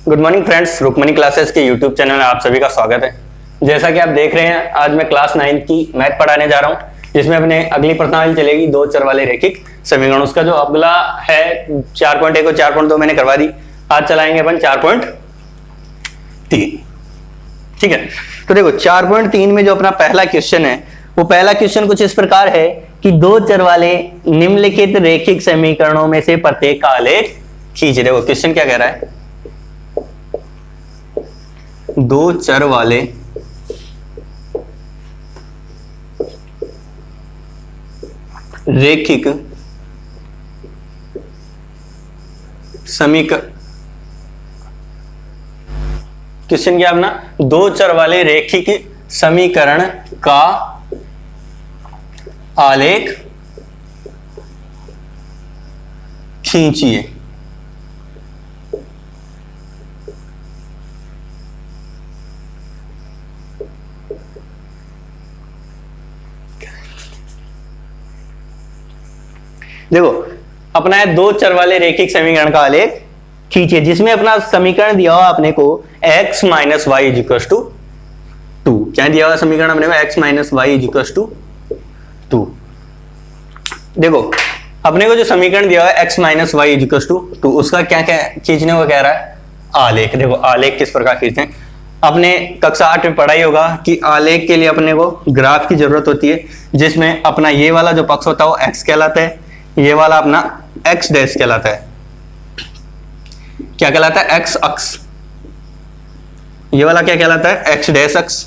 Good morning friends, Rukmani classes के YouTube channel में आप सभी का स्वागत है। जैसा कि आप देख रहे हैं, आज मैं क्लास 9 की मैथ पढ़ाने जा रहा हूं, जिसमें अपने अगली प्रश्नावली चलेगी दो चर वाले रैखिक समीकरण। उसका जो अगला है 4.1 और 4.2 मैंने करवा दी। आज चलाएंगे अपन 4.3। ठीक है, तो देखो 4.3 में जो अपना पहला क्वेश्चन है, वो पहला क्वेश्चन कुछ इस प्रकार है कि दो चर वाले निम्नलिखित रैखिक समीकरणों में से प्रत्येक का आलेख खींचे। देखो क्वेश्चन क्या कह रहा है, दो चर वाले रैखिक समीकरण, क्वेश्चन क्या अपना, दो चर वाले रैखिक समीकरण का आलेख खींचिए। देखो अपना है दो चर वाले रैखिक समीकरण का आलेख खींचिए, जिसमें अपना समीकरण दिया हुआ अपने को x minus y is equal to 2। क्या दिया हुआ समीकरण अपने को, x minus y is equal to 2। देखो अपने को जो समीकरण दिया हुआ है x minus y is equal to 2, उसका क्या क्या खींचने को कह रहा है, आलेख। देखो आलेख किस प्रकार खींचते हैं, अपने कक्षा 8 में पढ़ाई होगा कि आलेख के लिए अपने को ग्राफ की जरूरत होती है, जिसमें अपना ये वाला जो पक्ष होता है वो x कहलाता है, ये वाला अपना x डैश कहलाता है। क्या कहलाता है, x अक्ष। ये वाला क्या कहलाता है, x डैश अक्ष।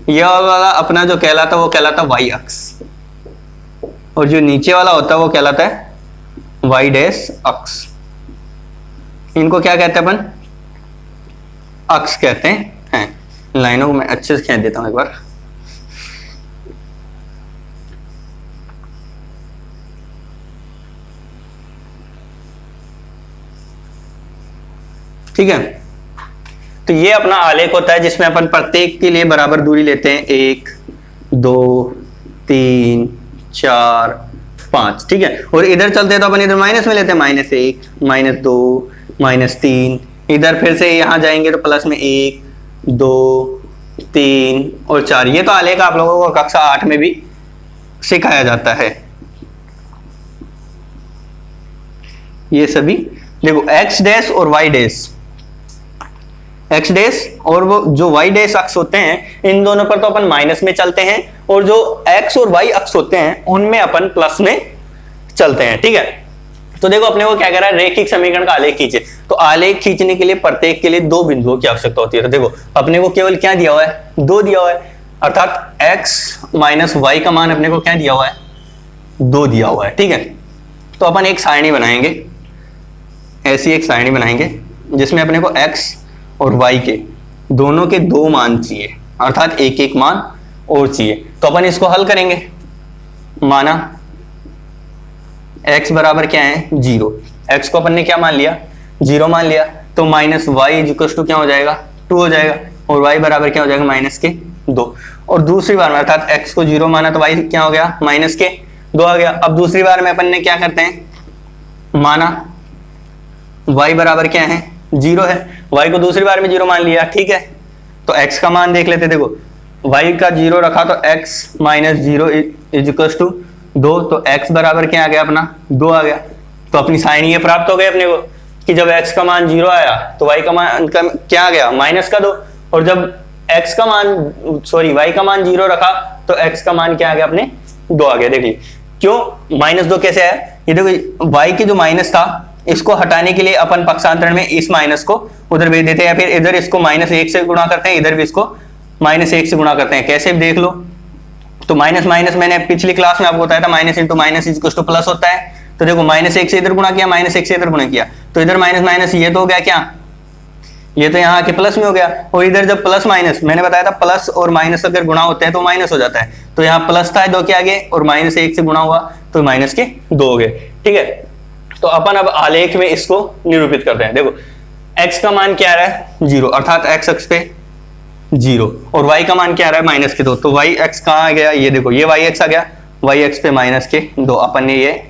ये वाला अपना जो कहलाता है वो कहलाता है y अक्ष, और जो नीचे वाला होता है वो कहलाता है y डैश अक्ष। इनको क्या कहते हैं अपन, अक्ष कहते हैं। लाइनों को मैं अच्छे से खींच देता हूं एक बार। ठीक है, तो ये अपना आलेख होता है, जिसमें अपन प्रत्येक के लिए बराबर दूरी लेते हैं, 1 2 3 4 5। ठीक है, और इधर चलते हैं तो अपन इधर माइनस में लेते हैं, -1 -2 -3। इधर फिर से यहां जाएंगे तो प्लस में 1 2 3 और 4। ये तो आलेख आप लोगों को कक्षा 8 में भी सिखाया जाता है। ये सभी देखो x डैश और y डैश, x डैश और वो जो y डैश अक्ष होते हैं, इन दोनों पर तो अपन माइनस में चलते हैं, और जो x और y अक्ष होते हैं उनमें अपन प्लस में चलते हैं। ठीक है, तो देखो अपने को क्या कह रहा है, रैखिक समीकरण का आलेख खींचे। तो आलेख खींचने के लिए प्रत्येक के लिए दो बिंदुओं की आवश्यकता होती है। तो देखो अपने को केवल क्या दिया हुआ है, 2 दिया हुआ है, अर्थात x माइनस वाई का मान अपने को क्या दिया हुआ है, 2 दिया हुआ है। ठीक है, तो अपन एक सारणी बनाएंगे, ऐसी एक सारणी बनाएंगे जिसमें अपने को x और y के दोनों के 2 मान चाहिए, अर्थात एक एक मान और चाहिए। तो अपन इसको हल करेंगे। माना x बराबर क्या है, 0। x को अपन ने क्या मान लिया, 0 मान लिया, तो minus y is equal to क्या हो जाएगा, 2 हो जाएगा, और y बराबर क्या हो जाएगा, -2। और दूसरी बार में अर्थात x को 0 माना तो y क्या हो गया, -2 आ गया। अब दूसरी बार में अपन ने क्या करते हैं, माना y बराबर क्या है, 0 है, y को दूसरी बार में 0 मान लिया। ठीक है, तो x का मान देख लेते। देखो y का 0 रखा तो x minus 0 is equal to 2, तो x बराबर क्या आ गया, अपना 2 आ गया। तो अपनी सारणी ये प्राप्त हो गई अपने को कि जब x का मान 0 आया तो y का मान क्या आ गया, -2। और जब y का मान 0 रखा तो x का मान क्या आ गया, अपने 2 आ गया। देखिए क्यों -2 कैसे आया, ये देखो y की जो माइनस था, इसको हटाने के लिए अपन पक्षांतरण में इस माइनस को उधर भेज देते हैं, या फिर इधर इसको -1 से गुणा करते हैं, इधर भी इसको -1 से गुणा करते हैं। कैसे देख लो, तो माइनस माइनस मैंने पिछली क्लास में आपको बताया था, minus into minus is equal two plus होता है। तो देखो -1 से इधर गुणा किया, -1 से इधर गुणा किया, तो इधर माइनस माइनस ये तो हो गया क्या, ये तो यहाँ आके प्लस में हो गया। और इधर जब प्लस माइनस, मैंने बताया था प्लस और माइनस अगर गुणा होते हैं तो माइनस हो जाता है। तो यहाँ प्लस था 2 के आगे, और -1 से गुणा हुआ तो -2 हो गए। ठीक है, तो अपन अब आलेख में इसको निरूपित करते हैं। देखो x का मान क्या आ रहा है, 0, अर्थात x अक्ष पे 0, और y का मान क्या आ रहा है, -2। तो y x कहाँ आ गया, ये देखो ये y x आ गया, y x पे -2 अपन ने ये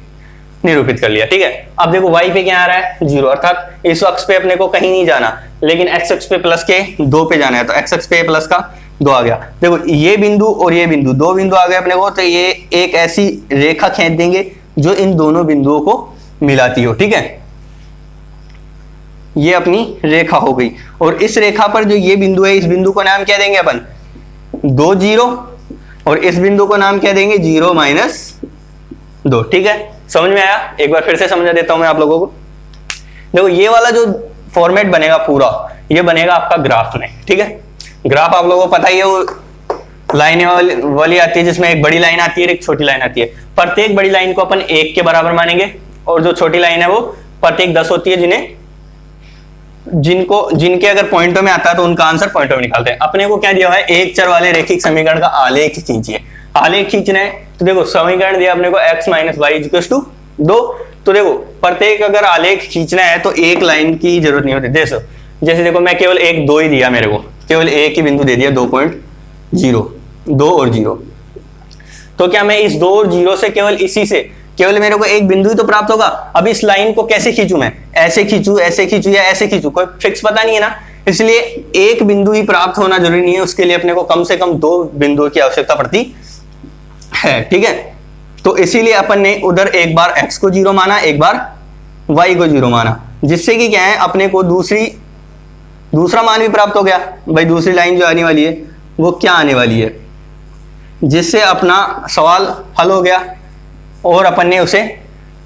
निरूपित कर लिया। ठीक है, अब देखो y पे क्या आ रहा है, 0, अर्थात इस अक्ष पे अपने को कहीं नहीं जाना, लेकिन एक्स अक्ष पे प्लस के 2 पे जाना है, तो एक्स अक्ष पे प्लस का 2 आ गया। देखो ये बिंदु और ये बिंदु, 2 बिंदु आ गए अपने को, तो ये एक ऐसी रेखा खींच देंगे जो इन दोनों बिंदुओं को मिलाती हो, ठीक है। ये अपनी रेखा हो गई, और इस रेखा पर जो ये बिंदु है, इस बिंदु को नाम क्या देंगे अपन, 2 0, और इस बिंदु को नाम क्या देंगे, 0 - 2, ठीक है। समझ में आया? एक बार फिर से समझा देता हूं मैं आप लोगों को। देखो ये वाला जो फॉर्मेट बनेगा पूरा, ये बनेगा आपका ग्राफ में, ठीक है। ग्राफ आप लोगों को पता ही है, वो लाइनें वाली आती है जिसमें एक बड़ी लाइन आती है, एक छोटी लाइन आती है। प्रत्येक बड़ी लाइन को अपन 1 के बराबर मानेंगे, और जो छोटी लाइन है वो प्रत्येक 10 होती है, जिनके अगर पॉइंटों में आता है तो उनका आंसर पॉइंटों में निकालते हैं। अपने को क्या दिया हुआ है, एक चर वाले रैखिक समीकरण का आलेख खींचिए। आलेख खींचना है तो देखो समीकरण दिया अपने को x - y = 2। तो देखो प्रत्येक अगर आलेख खींचना है तो एक लाइन की जरूरत नहीं होती। जैसे देखो मैं केवल 1 2 ही दिया, मेरे को केवल एक ही बिंदु दे दिया, 2.0, 2 और 0। तो क्या मैं इस 2 और 0 से केवल मेरे को एक बिंदु ही तो प्राप्त होगा। अब इस लाइन को कैसे खींचूं मैं, ऐसे खींचूं या ऐसे खींचूं, कोई फिक्स पता नहीं है ना, इसलिए एक बिंदु ही प्राप्त होना जरूरी नहीं है, उसके लिए अपने को कम से कम 2 बिंदुओं की आवश्यकता पड़ती है, ठीक है। तो इसीलिए अपन ने उधर एक बार x को 0 माना, एक बार y को 0 माना, जिससे कि क्या है अपने को दूसरा मान भी प्राप्त हो गया। भाई दूसरी लाइन जो आने वाली है वो क्या आने वाली है, जिससे अपना सवाल हल हो गया। और अपन ने उसे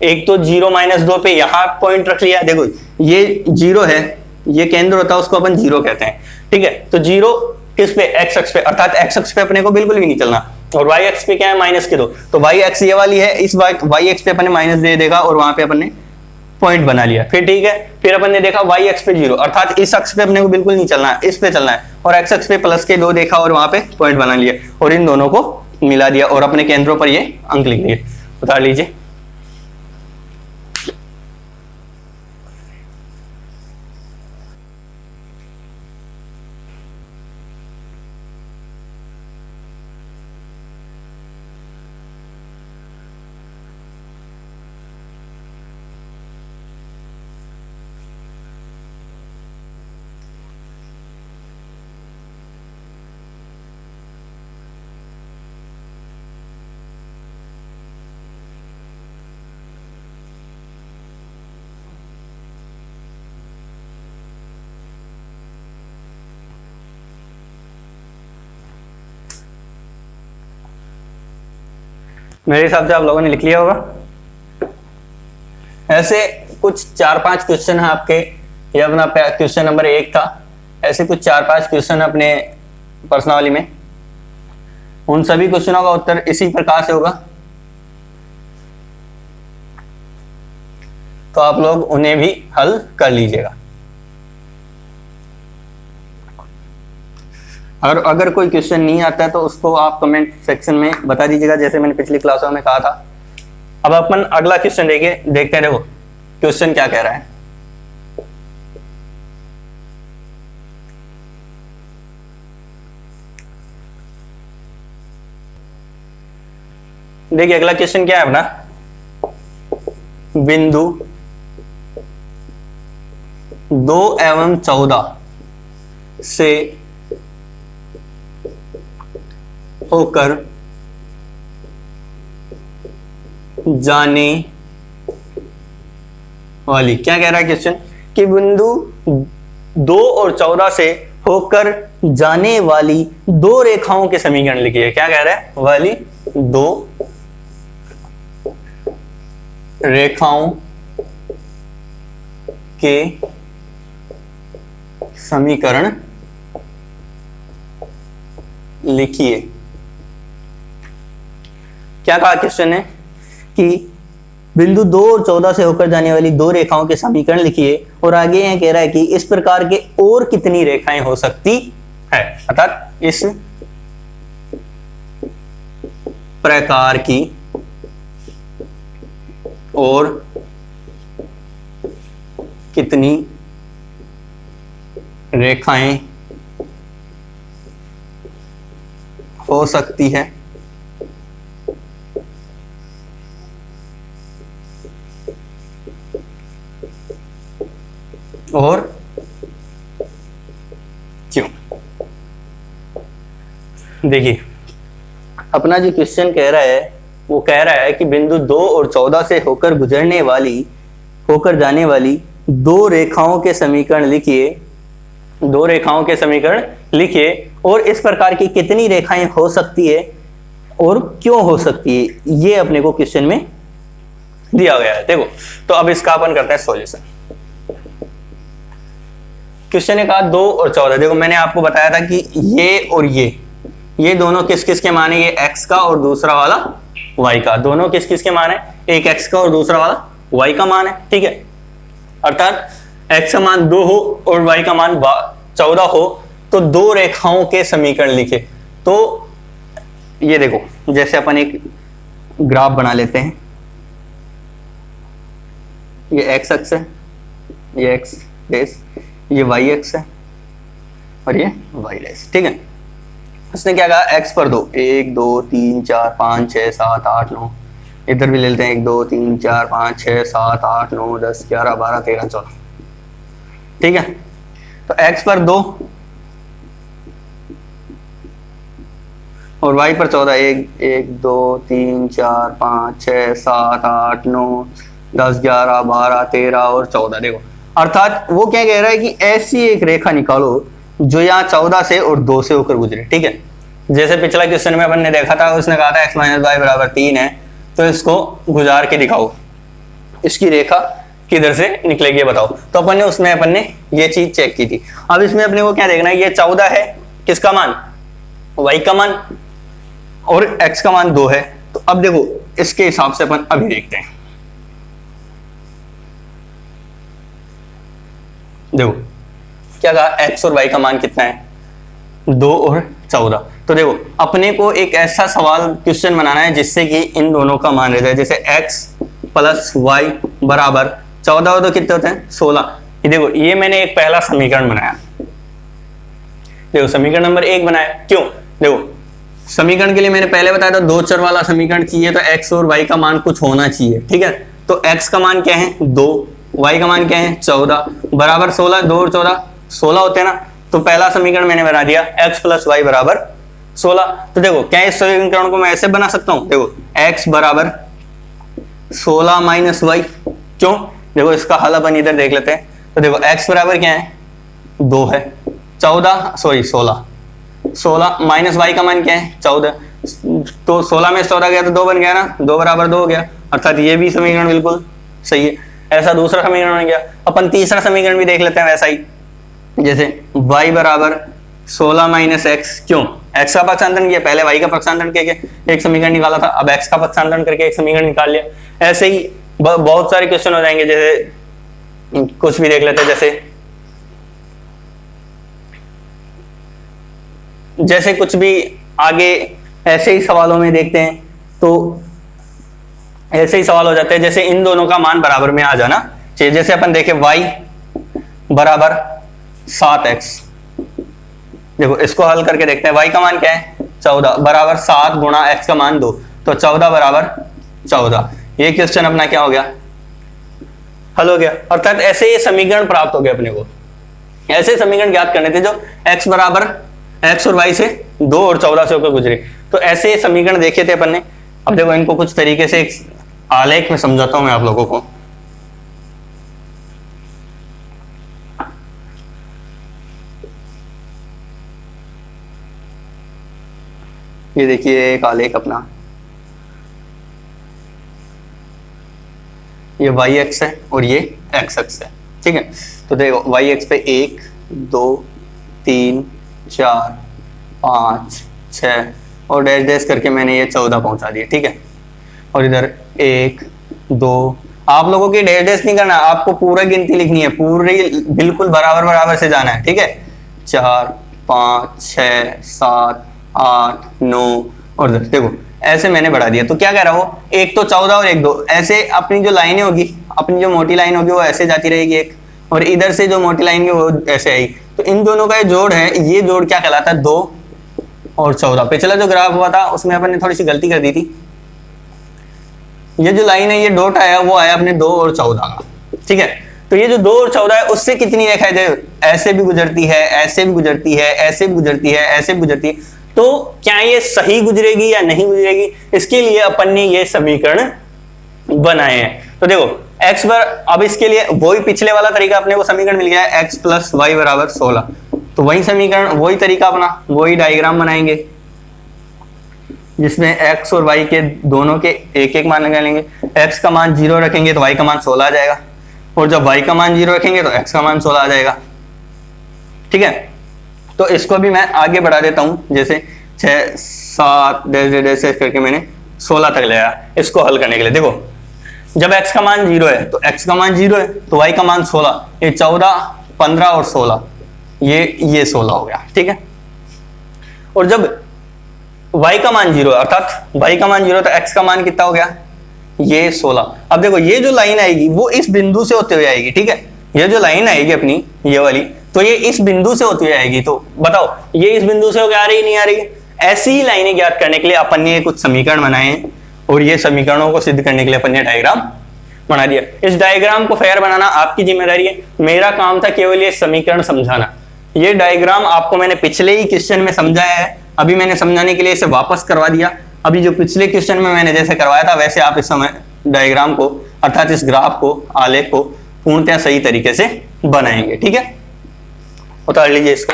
एक तो 0 - 2 पे यहां पॉइंट रख लिया। देखो ये 0 है, ये केंद्र होता है, उसको अपन 0 कहते हैं, ठीक है। तो 0 किस पे, x अक्ष पे, अर्थात x अक्ष पे अपने को बिल्कुल भी नहीं चलना, और y अक्ष पे क्या है, -2। तो y अक्ष ये वाली है, इस y अक्ष पे अपन ने माइनस दे देगा और वहां पे अपन ने पॉइंट बना लिया, फिर ठीक है। फिर अपन ने देखा y अक्ष पे 0, अर्थात इस अक्ष पे अपने को बिल्कुल नहीं चलना है, इस पे चलना है, और x अक्ष पे प्लस के 2 देखा और वहां पे पॉइंट बना लिया, और इन दोनों को मिला दिया और अपने केंद्रों पर ये अंक लिख दिए। उतार लीजिए। मेरे हिसाब से आप लोगों ने लिख लिया होगा। ऐसे कुछ 4-5 क्वेश्चन है आपके, ये अपना क्वेश्चन नंबर 1 था। ऐसे कुछ 4-5 क्वेश्चन अपने प्रश्नावली में, उन सभी क्वेश्चनों का उत्तर इसी प्रकार से होगा, तो आप लोग उन्हें भी हल कर लीजिएगा। और अगर कोई क्वेश्चन नहीं आता है तो उसको आप कमेंट सेक्शन में बता दीजिएगा, जैसे मैंने पिछली क्लासों में कहा था। अब अपन अगला क्वेश्चन देखते रहो क्वेश्चन क्या कह रहा है। देखिए अगला क्वेश्चन क्या है अपना, बिंदु 2 एवं 14 से होकर जाने वाली, क्या कह रहा है क्वेश्चन, कि बिंदु 2 और 14 से होकर जाने वाली 2 रेखाओं के समीकरण लिखिए। क्या कह रहा है, वाली 2 रेखाओं के समीकरण लिखिए। क्या कहा क्वेश्चन ने कि बिंदु 2 और 14 से होकर जाने वाली 2 रेखाओं के समीकरण लिखिए, और आगे यह कह रहा है कि इस प्रकार के और कितनी रेखाएं हो सकती है, अर्थात इस प्रकार की और कितनी रेखाएं हो सकती है। और क्यों। देखिए अपना जो क्वेश्चन कह रहा है वो कह रहा है कि बिंदु 2 और 14 से होकर जाने वाली दो रेखाओं के समीकरण लिखिए और इस प्रकार की कितनी रेखाएं हो सकती है और क्यों हो सकती है, ये अपने को क्वेश्चन में दिया गया है। देखो तो अब इसका अपन करते हैं सॉल्यूशन। क्वेश्चन ने कहा 2 और 14। देखो मैंने आपको बताया था कि ये और ये दोनों किस किस के मान है, ये x का और दूसरा वाला y का, दोनों किस किस के मान है, एक x का और दूसरा वाला y का मान है। ठीक है, अर्थात x का मान 2 हो और y का मान 14 हो तो दो रेखाओं के समीकरण लिखे। तो ये देखो जैसे अपन एक ग्राफ बना लेते हैं, ये x अक्ष है, ये x डैश, ये y अक्ष है और ये y डैश। ठीक है, उसने क्या कहा x पर 2, 1 2 3 4 5 6 7 8 9, इधर भी ले लेते हैं 1 2 3 4 5 6 7 8 9 10 11 12 13 14। ठीक है, तो x पर 2 और y पर 14, 1 2 3 4 5 6 7 8 9 10 11 12 13 और 14। देखो अर्थात वो क्या कह रहा है कि ऐसी एक रेखा निकालो जो यहाँ 14 से और 2 से होकर गुजरे। ठीक है, जैसे पिछला क्वेश्चन में अपन ने देखा था, उसने कहा था x माइनस वाई बराबर 3 है, तो इसको गुजार के दिखाओ, इसकी रेखा किधर से निकलेगी बताओ। तो अपन ने ये चीज चेक की थी। अब इसमें अपने को क्या देखना है, ये 14 है, किसका मान, y का मान, और x का मान 2 है। तो अब देखो इसके हिसाब से अपन अभी देखते हैं। देखो क्या कहा, x और y का मान कितना है, 2 और 14। तो देखो अपने को एक ऐसा सवाल क्वेश्चन बनाना है जिससे कि इन दोनों का मान रहता है। जैसे x प्लस वाई बराबर 14 तो कितने होते हैं, 16। ये देखो ये मैंने एक पहला समीकरण बनाया, देखो समीकरण नंबर 1 बनाया। क्यों, देखो समीकरण के लिए मैंने पहले बताया था 2 चर वाला समीकरण चाहिए तो x और y का मान कुछ होना चाहिए। ठीक है, तो x का मान क्या है 2, y का मान क्या है 14 बराबर 16, 2 और 14 16 होते हैं ना। तो पहला समीकरण मैंने बना दिया x प्लस वाई बराबर 16। तो देखो क्या इस समीकरण को मैं ऐसे बना सकता हूं, देखो x बराबर 16 माइनस वाई। क्यों, देखो इसका हल अपन इधर देख लेते हैं। तो देखो x बराबर क्या है 2 है, 16 माइनस वाई का मान क्या है 14। तो 16 में 14 गया तो 2 बन गया ना, 2 बराबर 2 हो गया, अर्थात ये भी समीकरण बिल्कुल सही है। ऐसा दूसरा समीकरण बन गया। अपन तीसरा समीकरण भी देख लेते हैं वैसा ही, जैसे y बराबर 16 माइनस एक्स। क्यों, x का पक्षांतरण किया, पहले y का पक्षांतरण करके एक समीकरण निकाला था, अब x का पक्षांतरण करके एक समीकरण निकाल लिया। ऐसे ही बहुत सारे क्वेश्चन हो जाएंगे। जैसे कुछ भी देख लेते हैं, जैसे कुछ भी आगे ऐसे ही सवालों में देखते हैं तो ऐसे ही सवाल हो जाते हैं। जैसे इन दोनों का मान बराबर में आ जाना चाहिए। जैसे अपन देखें y बराबर 7x, देखो इसको हल करके देखते हैं। y का मान क्या है 14 बराबर 7 गुणा x का मान 2, तो 14 बराबर 14। ये क्वेश्चन अपना क्या हो गया, हल हो गया। अर्थात ऐसे ये समीकरण प्राप्त हो गए अपने को। ऐसे समीकरण ज्ञात करने थे जो x बराबर x और y से 2 और 14 से होकर गुजरे। तो ऐसे समीकरण देखे थे अपन ने। अब देखो इनको कुछ तरीके से एक आलेख में समझाता हूं मैं आप लोगों को। ये देखिए एक आलेख अपना, ये y अक्ष है और ये x अक्ष है। ठीक है, तो देखो y अक्ष पे 1 2 3 4 5 6 और डैश डैश करके मैंने ये 14 पहुंचा दिया। ठीक है, और इधर 1 2, आप लोगों की डैश डैश नहीं करना, आपको पूरा गिनती लिखनी है, पूरी बिल्कुल बराबर बराबर से जाना है। ठीक है, 4 5 6 7 8 9 और 10। देखो ऐसे मैंने बढ़ा दिया। तो क्या कह रहा हूं, एक तो 14 और एक 2, ऐसे अपनी जो लाइनें होगी, अपनी जो मोटी लाइन होगी वो ऐसे जाती रहेगी एक, और इधर से जो मोटी लाइन है वो ऐसे आएगी। तो इन दोनों का ये जोड़ है, ये जोड़ क्या कहलाता है 2 और 14। पिछला जो ग्राफ हुआ था उसमें अपन ने थोड़ी सी गलती कर दी थी। ये जो लाइन है, ये डॉट आया वो आया अपने 2 और 14 का। ठीक है, तो ये जो 2 और 14 है उससे कितनी रेखाएं ऐसे भी गुजरती है, ऐसे भी गुजरती है, ऐसे भी गुजरती है, ऐसे भी गुजरती है, तो क्या ये सही गुजरेगी या नहीं गुजरेगी, इसके लिए अपन ने ये समीकरण बनाए हैं। तो देखो x पर, अब इसके लिए वही पिछले वाला तरीका अपने को समीकरण मिल गया है x प्लस वाई बराबर 16, तो वही समीकरण वही तरीका अपना वही डायग्राम बनाएंगे जिसमें x और y के दोनों के एक एक मान लगा लेंगे। x का मान 0 रखेंगे तो y का मान 16 आ जाएगा, और जब y का मान 0 रखेंगे तो x का मान 16 आ जाएगा। ठीक है, तो इसको भी मैं आगे बढ़ा देता हूं, जैसे 6 7 जैसे करके मैंने 16 तक ले आया इसको हल करने के लिए। देखो जब x का मान 0 है तो x का मान 0 है तो y का मान 16, ये 14 15 और 16 ये 16 हो गया। ठीक है, और जब y का मान 0 है अर्थात y का मान 0 तो x का मान कितना हो गया, ये 16। अब देखो ये जो लाइन आएगी वो इस बिंदु से होते हुए आएगी। ठीक है, ये जो लाइन आएगी अपनी ये वाली, तो ये इस बिंदु से होती हुई आएगी। तो बताओ ये इस बिंदु से होकर आ रही नहीं आ रही? ऐसी ही लाइनें ज्ञात करने के लिए अपन ने कुछ समीकरण बनाए हैं, और ये समीकरणों को सिद्ध करने के लिए अपन ने डायग्राम बना दिया। इस डायग्राम को फेयर बनाना आपकी जिम्मेदारी है, मेरा काम था केवल ये समीकरण समझाना। ये डायग्राम आपको मैंने पिछले ही क्वेश्चन में समझाया है, अभी मैंने समझाने के लिए इसे वापस करवा दिया। अभी जो पिछले क्वेश्चन में मैंने जैसे करवाया था वैसे आप इस समय डायग्राम को अर्थात इस ग्राफ को, आलेख को पूर्णतः सही तरीके से बनाएंगे। ठीक है, उतार लीजिए इसको।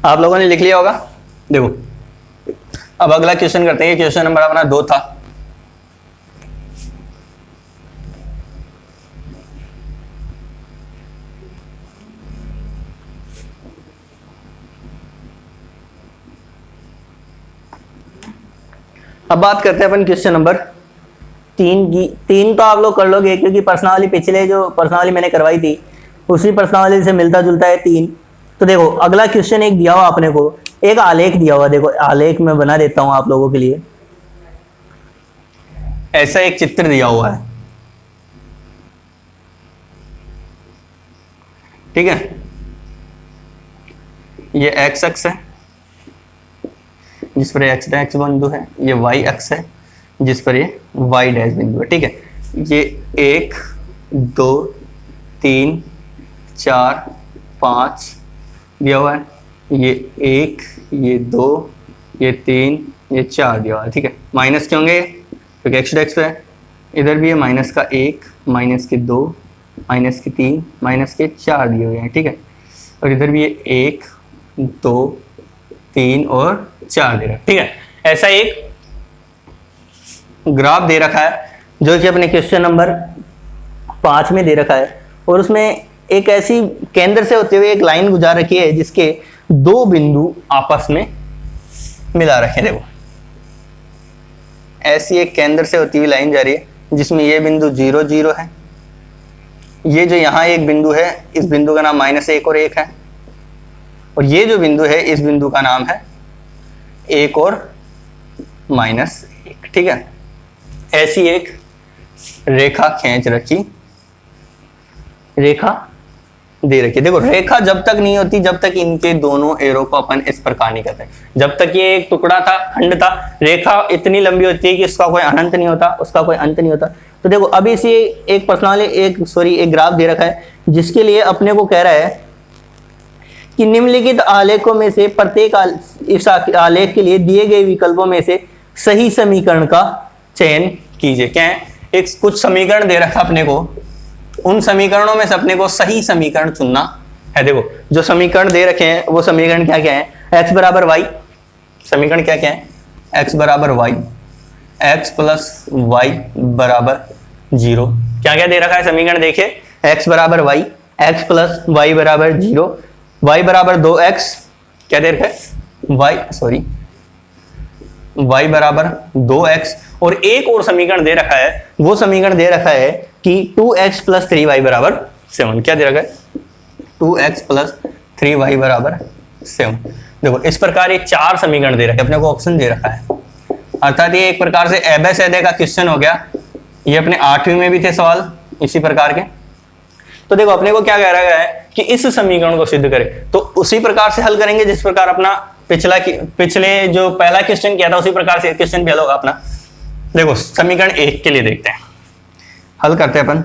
आप लोगों ने लिख लिया होगा। देखो अब अगला क्वेश्चन करते हैं। क्वेश्चन नंबर अपना 2 था। अब बात करते हैं अपन क्वेश्चन नंबर 3 की। 3 तो आप लोग कर लोगे क्योंकि प्रश्नावली पिछले जो प्रश्नावली मैंने करवाई थी उसी प्रश्नावली से मिलता जुलता है 3। तो देखो अगला क्वेश्चन एक दिया हुआ अपने को, एक आलेख दिया हुआ। देखो आलेख में बना देता हूं आप लोगों के लिए। ऐसा एक चित्र दिया हुआ है। ठीक है, ये x अक्ष है जिस पर x डैश बिंदु है, ये y अक्ष है जिस पर ये y डैश बिंदु है। ठीक है, ये 1 2 3 4 5 दिया हुआ है, ये 1 ये 2 ये 3 ये 4 दिया हुआ है। ठीक है, माइनस क्यों होंगे क्योंकि एक्स डैश पे है। इधर भी है माइनस का 1 माइनस के 2 माइनस के 3 माइनस के 4 दिए हुए हैं। ठीक है, और इधर भी है 1 2 3 और 4 दे रहा है। ठीक है, ऐसा एक ग्राफ दे रखा है जो कि अपने क्वेश्चन नंबर 5 में दे रखा है, और उसमें एक ऐसी केंद्र से होते हुए एक लाइन गुजार रखी है जिसके 2 बिंदु आपस में मिला रखे। देखो ऐसी एक केंद्र से होती हुई लाइन जा रही है जिसमें ये बिंदु 0 0 है, ये जो यहाँ एक बिंदु है इस बिंदु का नाम -1 और 1 है, और ये जो बिंदु है इस बिंदु का नाम है 1 और -1। ठीक है, ऐसी एक रेखा खींच रखी, रेखा दे रखी। देखो रेखा जब तक नहीं होती जब तक इनके दोनों एरो को अपन इस प्रकार नहीं करते। जब तक ये एक टुकड़ा था, खंड था, रेखा इतनी लंबी होती है कि इसका कोई अनंत नहीं होता, उसका कोई अंत नहीं होता। तो देखो अभी इसे एक पर्सनली एक ग्राफ दे रखा है जिसके लिए अपने को कह रहा है कि निम्नलिखित आलेखों में से प्रत्येक इस आलेख के लिए दिए गए विकल्पों में से सही समीकरण का चयन कीजिए। क्या है, एक कुछ समीकरण दे रखा अपने को, उन समीकरणों में से अपने को सही समीकरण चुनना है। देखो जो समीकरण दे रखे हैं वो समीकरण क्या क्या है, x बराबर y, समीकरण क्या क्या है, x बराबर y, x प्लस y बराबर 0। क्या क्या दे रखा है समीकरण देखिए, x बराबर y, x प्लस y बराबर 0, y बराबर 2x, क्या दे रखा है y बराबर 2x, और एक और समीकरण दे रखा है, वो समीकरण दे रखा है कि 2x प्लस 3y बराबर 7। क्या दे रखा है, 2x प्लस 3y बराबर 7। देखो इस प्रकार ये 4 समीकरण दे रखे, अपने को ऑप्शन दे रखा है, अर्थात ये एक प्रकार से एबे सैदे का क्वेश्चन हो गया। ये अपने 8वीं में भी थे सवाल इसी प्रकार के। तो देखो अपने को क्या कह रहा है कि इस समीकरण को सिद्ध करें, तो उसी प्रकार से हल करेंगे जिस प्रकार अपना पिछले जो पहला क्वेश्चन किया था उसी प्रकार से क्वेश्चन भी हल होगा अपना। देखो समीकरण 1 के लिए देखते हैं, हल करते हैं अपन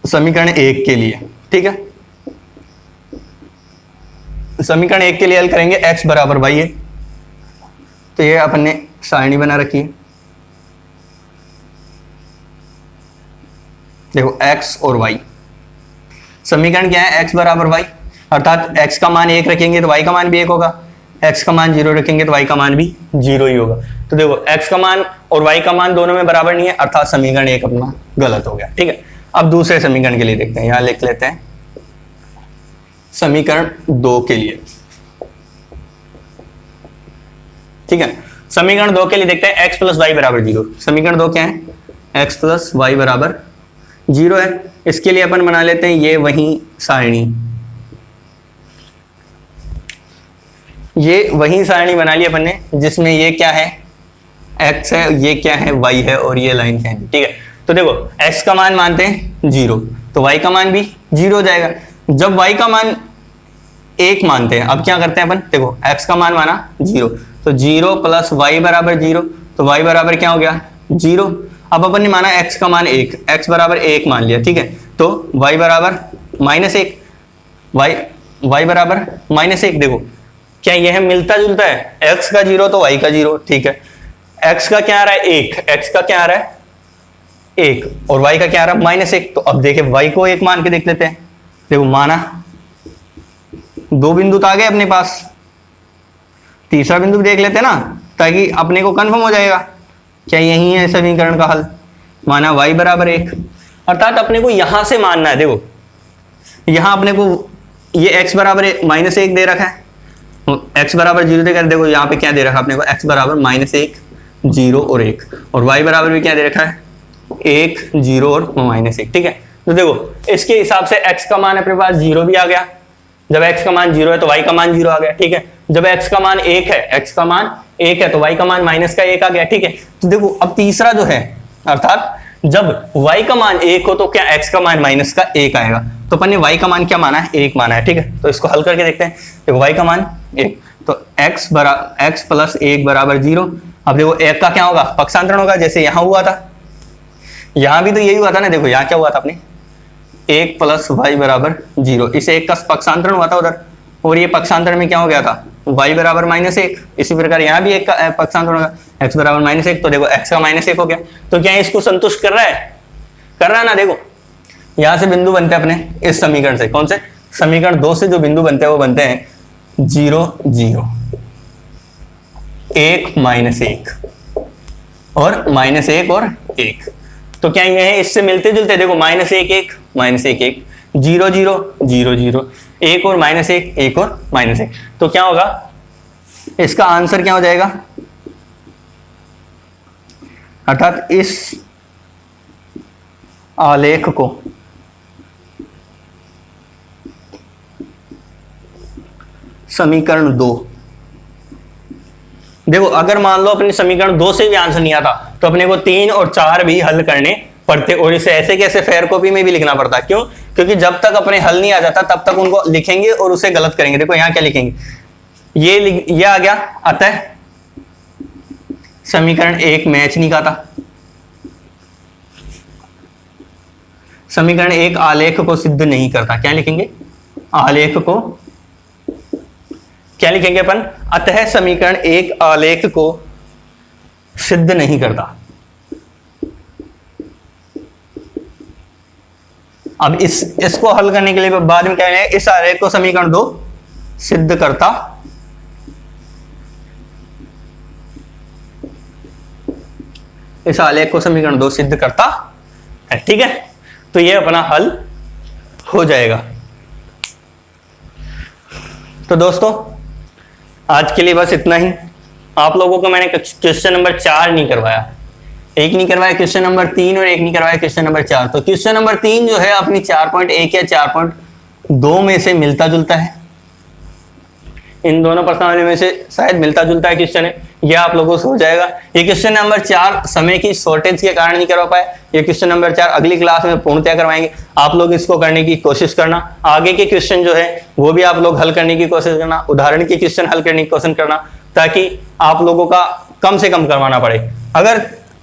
समीकरण 1 के लिए, ठीक है। समीकरण 1 के लिए हल करेंगे x बराबर y है, तो ये अपन ने सारणी बना रखी है। देखो x और y, समीकरण क्या है, x बराबर y, अर्थात x का मान 1 रखेंगे तो y का मान भी 1 होगा, x का मान 0 रखेंगे तो y का मान भी 0 ही होगा। तो देखो x का मान और y का मान दोनों में बराबर नहीं है, अर्थात समीकरण 1 अपना गलत हो गया, ठीक है। अब दूसरे समीकरण के लिए देखते हैं, यहां लिख लेते हैं समीकरण 2 के लिए, ठीक है। समीकरण 2 के लिए देखते हैं x प्लस वाई बराबर 0। समीकरण 2 क्या है, x प्लस वाई बराबर 0 है। इसके लिए अपन बना लेते हैं ये वही सारणी, ये वही सारणी बना ली अपन ने जिसमें ये क्या है x है, ये क्या है y है और ये लाइन क्या है, ठीक है। तो देखो x का मान मानते हैं 0 तो y का मान भी 0 हो जाएगा। जब y का मान 1 मानते हैं, अब क्या करते हैं अपन, देखो x का मान माना 0 तो 0 प्लस वाई बराबर 0, तो y बराबर क्या हो गया 0। अब अपन ने माना x का मान 1, x बराबर 1 मान लिया, ठीक है। तो y बराबर -1, y बराबर -1। देखो क्या यह मिलता जुलता है, x का 0 तो y का 0, ठीक है। x का क्या आ रहा है 1, x का क्या आ रहा है 1 और y का क्या आ रहा है -1। तो अब देखें y को 1 मान के देख लेते हैं। देखो माना, 2 बिंदु तो आ गए अपने पास, तीसरा बिंदु भी देख लेते हैं ना ताकि अपने को कंफर्म हो जाएगा क्या यही है समीकरण का हल। माना y बराबर 1, अर्थात अपने को यहां से मानना है। देखो यहां अपने को ये x बराबर -1 दे रखा है, x बराबर 0 देकर, देखो यहाँ पे क्या दे रखा है अपने को, x बराबर -1 0 और 1, और y बराबर भी क्या दे रखा है 1 0 और -1, ठीक है। तो देखो इसके हिसाब से x का मान अपने पास 0 भी आ गया, जब x का मान 0 है तो y का मान 0 आ गया, ठीक है। जब x का मान 1 है, x का मान 1 है तो y का मान -1 आ गया, ठीक है। तो देखो अब तीसरा जो है, अर्थात जब y का मान 1 हो तो क्या x का मान -1 आएगा। तो अपन ने y का मान क्या माना है 1 माना है, ठीक है। तो इसको हल करके देखते हैं। देखो y का मान 1 तो x प्लस 1 बराबर 0। अब देखो 1 का क्या होगा, पक्षांतरण होगा, जैसे यहां हुआ था, यहां भी तो यही हुआ था ना। देखो यहां क्या हुआ था अपने 1 प्लस वाई बराबर 0, इस 1 का पक्षांतरण हुआ था उधर, और ये पक्षांतरण में क्या हो गया था y बराबर -1। इसी प्रकार यहाँ भी 1 का पक्षांतरण होगा, x बराबर -1। तो देखो x का -1 हो गया, तो क्या इसको संतुष्ट कर रहा है, कर रहा है ना। देखो यहां से बिंदु बनते हैं अपने इस समीकरण से, कौन से, समीकरण 2 से जो बिंदु बनते हैं वो बनते हैं 0 0 1 -1 और -1 और 1। तो क्या ये है इससे मिलते जुलते, देखो -1 1 -1 1 0 0 0 0 1 और -1 1 और -1। तो क्या होगा, इसका आंसर क्या हो जाएगा, अर्थात इस आलेख को समीकरण 2, देखो अगर मान लो अपने समीकरण 2 से भी आंसर नहीं आता तो अपने को 3 और 4 भी हल करने पड़ते, और इसे ऐसे कैसे फेयर कॉपी में भी लिखना पड़ता। क्यों, क्योंकि जब तक अपने हल नहीं आ जाता तब तक उनको लिखेंगे और उसे गलत करेंगे। देखो यहाँ क्या लिखेंगे, ये आ गया, अतः समीकरण 1 मैच नहीं खाता, समीकरण 1 आलेख को सिद्ध नहीं करता। क्या लिखेंगे, आलेख को क्या लिखेंगे अपन, अतः समीकरण 1 आलेख को सिद्ध नहीं करता। अब इसको हल करने के लिए बाद में क्या है, इस आलेख को समीकरण 2 सिद्ध करता, इस आलेख को समीकरण 2 सिद्ध करता है, ठीक है। तो ये अपना हल हो जाएगा। तो दोस्तों आज के लिए बस इतना ही। आप लोगों को मैंने क्वेश्चन नंबर 4 नहीं करवाया, एक नहीं करवाया क्वेश्चन नंबर 3 और एक नहीं करवाया क्वेश्चन नंबर 4। तो क्वेश्चन नंबर 3 जो है अपनी 4.1 या 4.2 में से मिलता जुलता है, इन दोनों प्रश्नावली में से शायद मिलता जुलता है क्वेश्चन है, यह आप लोगों से हो जाएगा। ये क्वेश्चन नंबर 4 समय की शॉर्टेज के कारण नहीं करवा पाए, ये क्वेश्चन नंबर 4 अगली क्लास में पूर्णतः करवाएंगे। आप लोग इसको करने की कोशिश करना, आगे के क्वेश्चन जो है वो भी आप लोग हल करने की कोशिश करना, उदाहरण के क्वेश्चन हल करने की कोशिश करना, ताकि आप लोगों का कम से कम करवाना पड़े। अगर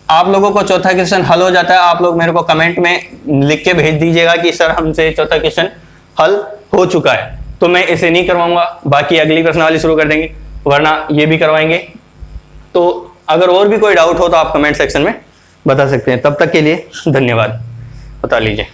आप लोगों को चौथा क्वेश्चन हल हो जाता है, आप लोग मेरे को कमेंट में लिख के भेज दीजिएगा कि सर हमसे चौथा क्वेश्चन हल हो चुका है, तो मैं इसे नहीं करवाऊंगा, बाकी अगली प्रश्नावली शुरू कर देंगे, वरना ये भी करवाएंगे। तो अगर और भी कोई डाउट हो तो आप कमेंट सेक्शन में बता सकते हैं। तब तक के लिए धन्यवाद, बता लीजिए।